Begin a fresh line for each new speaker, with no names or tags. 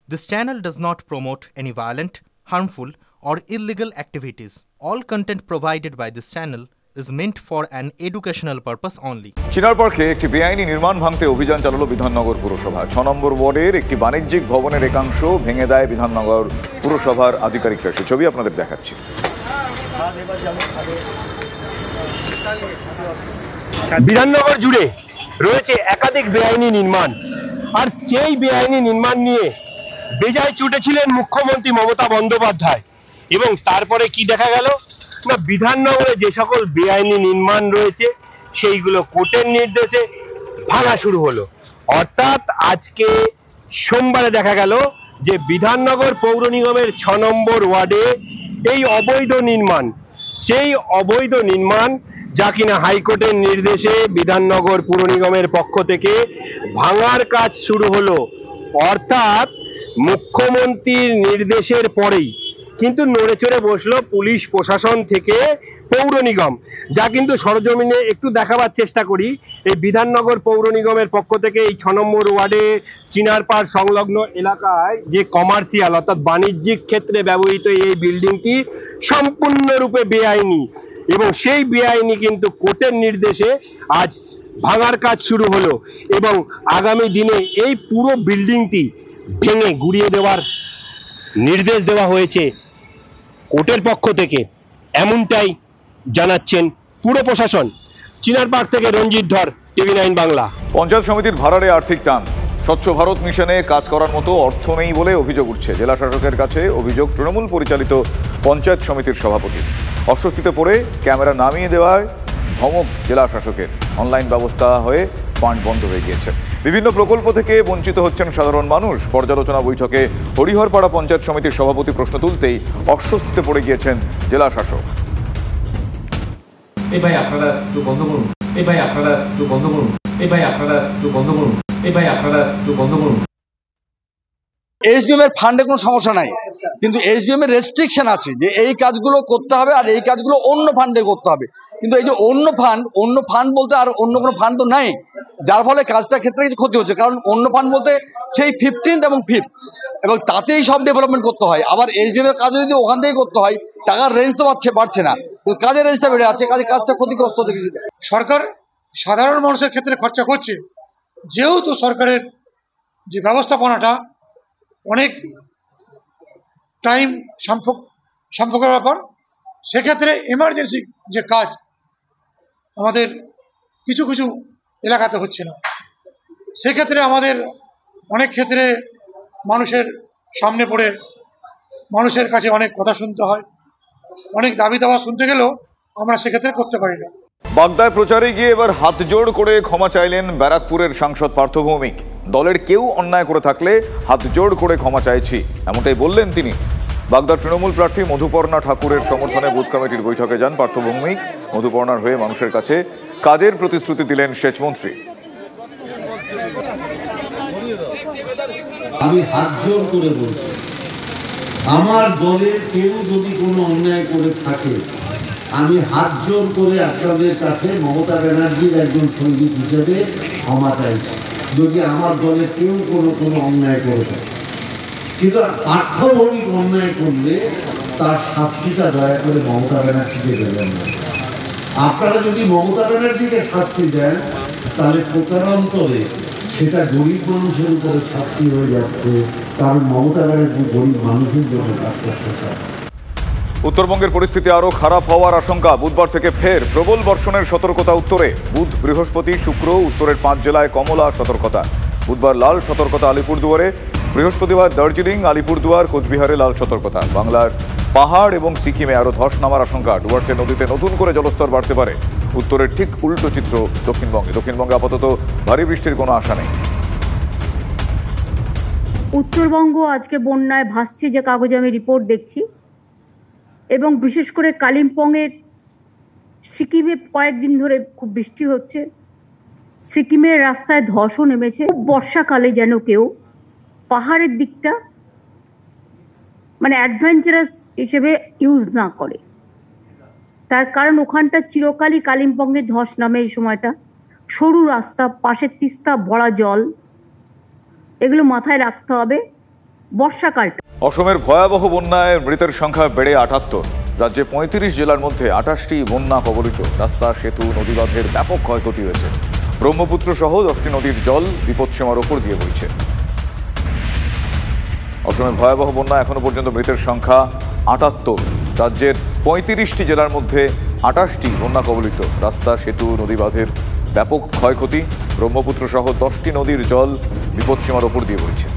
This channel does not promote any violent, harmful, or illegal activities. All content provided by this channel is meant for an educational purpose only.
চিনার পার্কে একটি বেআইনি নির্মাণ ভাঙতে অভিযান চালালো বিধাননগর পুরসভা। 6 নম্বর ওয়ার্ডের একটি বাণিজ্যিক ভবনের একাংশ ভেঙে দেয় বিধাননগর পুরসভার আধিকারিকরা। সেই ছবি আপনাদের দেখাচ্ছি।
বিধাননগর জুড়ে রয়েছে একাধিক বেআইনি নির্মাণ, আর সেই বেআইনি নির্মাণ নিয়ে বেজায় ছুটেছিলেন মুখ্যমন্ত্রী মমতা বন্দ্যোপাধ্যায়। এবং তারপরে কি দেখা গেল না, বিধাননগরে যে সকল বেআইনি নির্মাণ রয়েছে সেইগুলো কোর্টের নির্দেশে ভাঙা শুরু হলো। অর্থাৎ আজকে সোমবারে দেখা গেল যে বিধাননগর পৌর নিগমের 6 নম্বর ওয়ার্ডে এই অবৈধ নির্মাণ, সেই অবৈধ নির্মাণ যা কিনা হাইকোর্টের নির্দেশে বিধাননগর পুর নিগমের পক্ষ থেকে ভাঙার কাজ শুরু হলো। অর্থাৎ মুখ্যমন্ত্রীর নির্দেশের পরেই কিন্তু নড়েচড়ে বসলো পুলিশ প্রশাসন থেকে পৌর নিগম, যা কিন্তু সরজমিনে একটু দেখাবার চেষ্টা করি। এই বিধাননগর পৌর নিগমের পক্ষ থেকে এই 6 নম্বর ওয়ার্ডে চিনারপাড় সংলগ্ন এলাকায় যে কমার্শিয়াল অর্থাৎ বাণিজ্যিক ক্ষেত্রে ব্যবহৃত এই বিল্ডিংটি সম্পূর্ণরূপে বেআইনি, এবং সেই বেআইনি কিন্তু কোর্টের নির্দেশে আজ ভাঙার কাজ শুরু হলো। এবং আগামী দিনে এই পুরো বিল্ডিংটি ভেঙে গুড়িয়ে দেওয়ার নির্দেশ দেওয়া হয়েছে কোর্টের পক্ষ থেকে, এমনটাই জানাচ্ছেন পুর প্রশাসন। চিনারপাড় থেকে রঞ্জিত ধর, TV9 বাংলা।
পঞ্চায়েত সমিতির ভাড়ারে আর্থিক টান, স্বচ্ছ ভারত মিশনে কাজ করার মতো অর্থ নেই বলে অভিযোগ উঠছে। জেলা শাসকের কাছে অভিযোগ তৃণমূল পরিচালিত পঞ্চায়েত সমিতির সভাপতির। অস্বস্তিতে পড়ে ক্যামেরা নামিয়ে দেওয়ায় ধমক জেলা শাসকের। অনলাইন ব্যবস্থা হয়ে ফান্ড বন্ধ হয়ে গিয়েছে। বিভিন্ন প্রকল্প থেকে বঞ্চিত হচ্ছেন সাধারণ মানুষ। পর্যালোচনা বৈঠকে হরিহরপাড়া পঞ্চায়েত সমিতির সভাপতি প্রশ্ন তুলতেই অস্বস্তিতে পড়ে গিয়েছেন জেলা শাসক।
এই ভাই আপনারা একটু বন্ধ করুন, এই ভাই আপনারা একটু বন্ধ করুন, এই ভাই আপনারা একটু বন্ধ করুন, এই ভাই আপনারা একটু বন্ধ করুন।
এসবিএম এর ফান্ডে কোনো সমস্যা নাই, কিন্তু এসবিএম এর রেস্ট্রিকশন আছে যে এই কাজগুলো করতে হবে আর এই কাজগুলো অন্য ফান্ডে করতে হবে। কিন্তু এই যে অন্য ফান্ড বলতে আর অন্য কোনো ফান্ড তো নাই, যার ফলে কাজটার ক্ষেত্রে কিছু ক্ষতি হচ্ছে। কারণ অন্য ফান্ড বলতে সেই 15th এবং 5th, এবং তাতেই সব ডেভেলপমেন্ট করতে হয়। আবার এসবিএম এর কাজ যদি ওখান থেকে করতে হয়, টাকার রেঞ্জ তো বাড়ছে না, কাজের রেঞ্জটা বেড়ে আছে, কাজটা ক্ষতিগ্রস্ত হচ্ছে।
সরকার সাধারণ মানুষের ক্ষেত্রে খরচা করছে, যেহেতু সরকারের যে ব্যবস্থাপনাটা অনেক টাইম সম্পর্কের ব্যাপার, সেক্ষেত্রে এমার্জেন্সি যে কাজ আমাদের কিছু কিছু এলাকাতে হচ্ছে না। সেক্ষেত্রে আমাদের অনেক ক্ষেত্রে মানুষের সামনে পড়ে মানুষের কাছে অনেক কথা শুনতে হয়, অনেক দাবি দাওয়া শুনতে গেলেও আমরা সেক্ষেত্রে করতে পারি না।
বাগদায় প্রচারে গিয়ে এবার হাত জোড় করে ক্ষমা চাইলেন ব্যারাকপুরের সাংসদ পার্থ ভৌমিক। দলের কেউ অন্যায় করে থাকলে হাত জোড় করে ক্ষমা চাইছি, এমনটাই বললেন তিনি। বাগদার তৃণমূল প্রার্থী মধুপর্ণা ঠাকুরের সমর্থনে বুথ কমিটির বৈঠকে যান পার্থ ভৌমিক। মধুপর্ণার হয়ে মানুষের কাছে কাজের প্রতিশ্রুতি দিলেন সেচমন্ত্রী।
আমি হাত জোড় করে বলছি, আমার দলের কেউ যদি কোনো অন্যায় করে থাকে, আমি হাত জোড় করে আপনাদের কাছে মমতা ব্যানার্জির একজন সঙ্গী হিসেবে ক্ষমা চাইছি যদি আমার দলের কেউ কোনো অন্যায় করে থাকে। কিন্তু পার্থ ভৌমিক অন্যায় করলে তার শাস্তিটা দয়া করে মমতা ব্যানার্জিকে দেবেন না। আপনারা যদি মমতা ব্যানার্জিকে শাস্তি দেন, তাহলে প্রকারান্তরে সেটা গরিব মানুষের উপরে শাস্তি হয়ে যাচ্ছে, কারণ মমতা ব্যানার্জি গরিব মানুষের জন্য কাজ করতে চায়।
উত্তরবঙ্গের পরিস্থিতি আরও খারাপ হওয়ার আশঙ্কা। বুধবার থেকে ফের প্রবল বর্ষণের সতর্কতা উত্তরে। বুধ, বৃহস্পতি, শুক্র উত্তরের 5 জেলায় কমলা সতর্কতা। বুধবার লাল সতর্কতা আলিপুরদুয়ারে, বৃহস্পতিবার দার্জিলিং, আলিপুরদুয়ার, কোচবিহারে লাল সতর্কতা। বাংলার পাহাড় এবং সিকিমে আরও ধস নামার আশঙ্কা। ডুয়ার্সে নদীতে নতুন করে জলস্তর বাড়তে পারে। উত্তরের ঠিক উল্টো চিত্র দক্ষিণবঙ্গে আপাতত ভারী বৃষ্টির কোনো আশা নেই।
উত্তরবঙ্গ আজকে বন্যায় ভাসছে যে কাগজে আমি রিপোর্ট দেখছি, এবং বিশেষ করে কালিম্পংয়ের সিকিমে কয়েকদিন ধরে খুব বৃষ্টি হচ্ছে। সিকিমের রাস্তায় ধসও নেমেছে। বর্ষাকালে যেন কেউ পাহাড়ের দিকটা মানে অ্যাডভেঞ্চারাস হিসেবে ইউজ না করে, তার কারণ ওখানটা চিরকালই কালিম্পংয়ে ধস নামে। এই সময়টা সরু রাস্তা, পাশে তিস্তা ভরা জল, এগুলো মাথায় রাখতে হবে। বর্ষাকালটা।
অসমের ভয়াবহ বন্যায় মৃতের সংখ্যা বেড়ে ৭৮। রাজ্যে ৩৫ জেলার মধ্যে ২৮টি বন্যা কবলিত। রাস্তা, সেতু, নদীবাঁধের ব্যাপক ক্ষয়ক্ষতি হয়েছে। ব্রহ্মপুত্র সহ 10টি নদীর জল বিপদসীমার ওপর দিয়ে বইছে। অসমের ভয়াবহ বন্যা এখনো পর্যন্ত মৃতের সংখ্যা ৭৮। রাজ্যের ৩৫টি জেলার মধ্যে ২৮টি বন্যা কবলিত। রাস্তা, সেতু, নদীবাঁধের ব্যাপক ক্ষয়ক্ষতি। ব্রহ্মপুত্র সহ 10টি নদীর জল বিপদসীমার ওপর দিয়ে বইছে।